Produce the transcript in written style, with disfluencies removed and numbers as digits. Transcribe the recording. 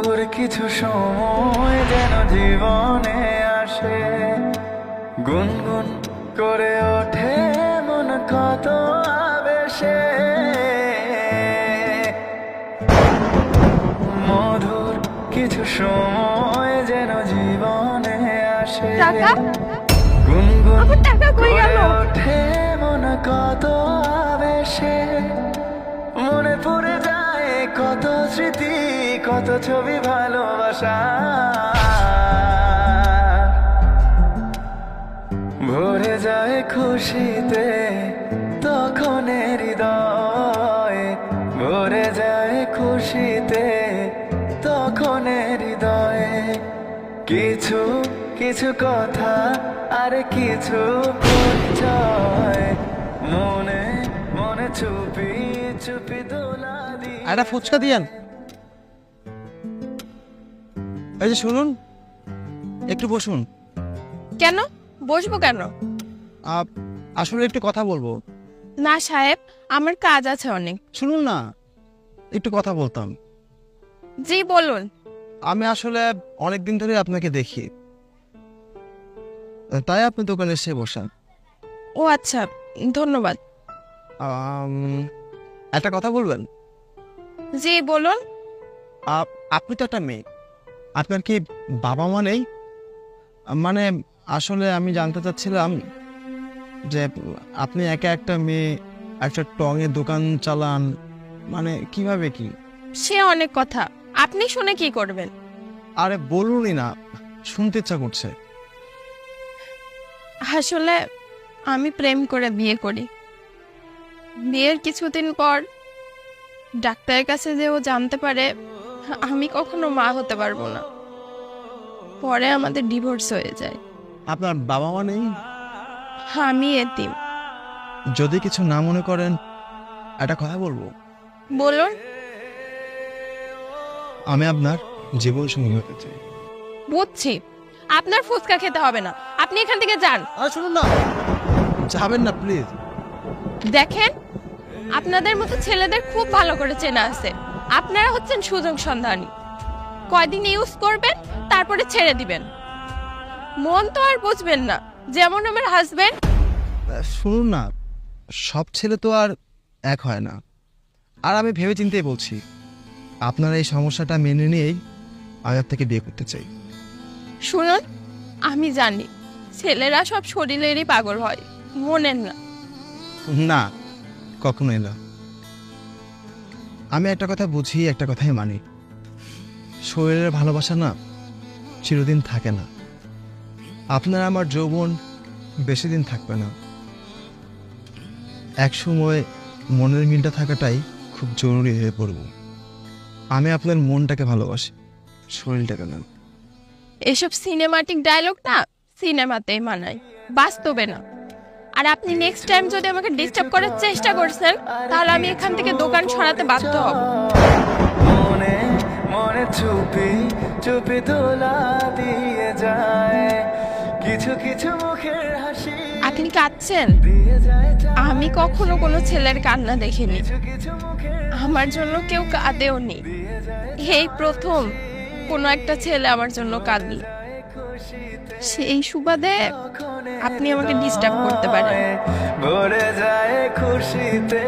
মধুর কিছু সময় যেন জীবনে আসে, গুনগুন করে ওঠে মন কত আবেশে। মধুর কিছু সময় যেন জীবনে আসে, টাকা? গুনগুন আমার টাকা কই করে গেল? ওঠে মন কত আবেশে। মনে পড়ে যায় কত স্মৃতি, কত ছবি ভালোবাসা। ভরে যায় খুশিতে তখন হৃদয়, ভরে যায় খুশিতে তখন হৃদয়ে। কিছু কিছু কথা আর কিছু পরিচয়, মনে মনে চুপি চুপি দোলা দিয়ে। একটা ফুচকা দিয়েন। এই যে শুনুন, একটু বসুন। কেন বসবো কেন? আসলে একটু কথা বলবো। না সাহেব, আমার কাজ আছে অনেক। শুনুন না, একটু কথা বলতাম। জি বলুন। আমি আসলে অনেকদিন ধরে আপনাকে দেখি, তাই আপনি দোকানে এসে বসান। ও আচ্ছা, ধন্যবাদ। একটা কথা বলবেন? জি বলুন। আপনি তো একটা মেয়ে, আপনার কি বাবা মা নেই? মানে আসলে আমি জানতে চাচ্ছিলাম যে আপনি একা একটা মেয়ে, একটা টঙের দোকান চালান, মানে কিভাবে কি? সে অনেক কথা, আপনি শুনে কি করবেন? আরে বলুনই না, শুনতে ইচ্ছা করছে। আসলে আমি প্রেম করে বিয়ে করি। বিয়ের কিছুদিন পর ডাক্তারের কাছে যে ও জানতে পারে আমি কখনো মা হতে পারবো না। পরে আমাদের ডিভোর্স হয়ে যায়। আপনার বাবা মা নেই? আমি এতিম। যদি কিছু না মনে করেন একটা কথা বলবো। বলুন। আমি আপনার জীবন সঙ্গী হতে চাই। বুঝছি, আপনার ফুচকা খেতে হবে না, আপনি এখান থেকে যান। আর শুনুন না, যাবেন না প্লিজ। দেখেন, আপনাদের মতো ছেলেদের খুব ভালো করে চেনা আছে। আপনারা হচ্ছেন সুযোগ সন্ধানী। কয়দিন ইউজ করবেন, তারপরে ছেড়ে দিবেন। মন তো আর বুঝবেন না, যেমন আমার হাজবেন্ড। শুনুন না, সব ছেলে তো আর এক হয় না। আর আমি ভেবে চিন্তেই বলছি, আপনার এই সমস্যাটা মেনে নিয়েই আমি আপনাকে বিয়ে করতে চাই। শুনুন, আমি জানি ছেলেরা সব শরীরেরই পাগল হয়, মনের না। না, কখনোই না। আমি একটা কথা বুঝি, একটা কথাই মানি, শরীরের ভালোবাসা না চিরদিন থাকে না। আপনার আমার যৌবন বেশি দিন থাকবে না। এক সময় মনের মিলটা থাকাটাই খুব জরুরি হয়ে পড়ব। আমি আপনার মনটাকে ভালোবাসি, শরীরটাকে না। এসব সিনেমাটিক ডায়লগ না সিনেমাতেই মানায়, বাস্তবে না। আর আপনি নেক্সট টাইম যদি আমাকে ডিস্টার্ব করার চেষ্টা করছেন, তাহলে আমি এখান থেকে দোকান সরাতে বাধ্য হব। মনে মনে চুপি চুপি দোলা দিয়ে যায়, কিছু কিছু মুখের হাসি আপনি কাঁদছেন? দিয়ে যায়। আমি কখনো কোনো ছেলের কান্না দেখিনি, কিছু কিছু মুখের আমার জন্য কেউ কাঁদেও নি। এই প্রথম কোনো একটা ছেলে আমার জন্য কাঁদল। সেই সুবাদে আপনি আমাকে ডিস্টার্ব করতে পারেন। ভরে যায় খুশিতে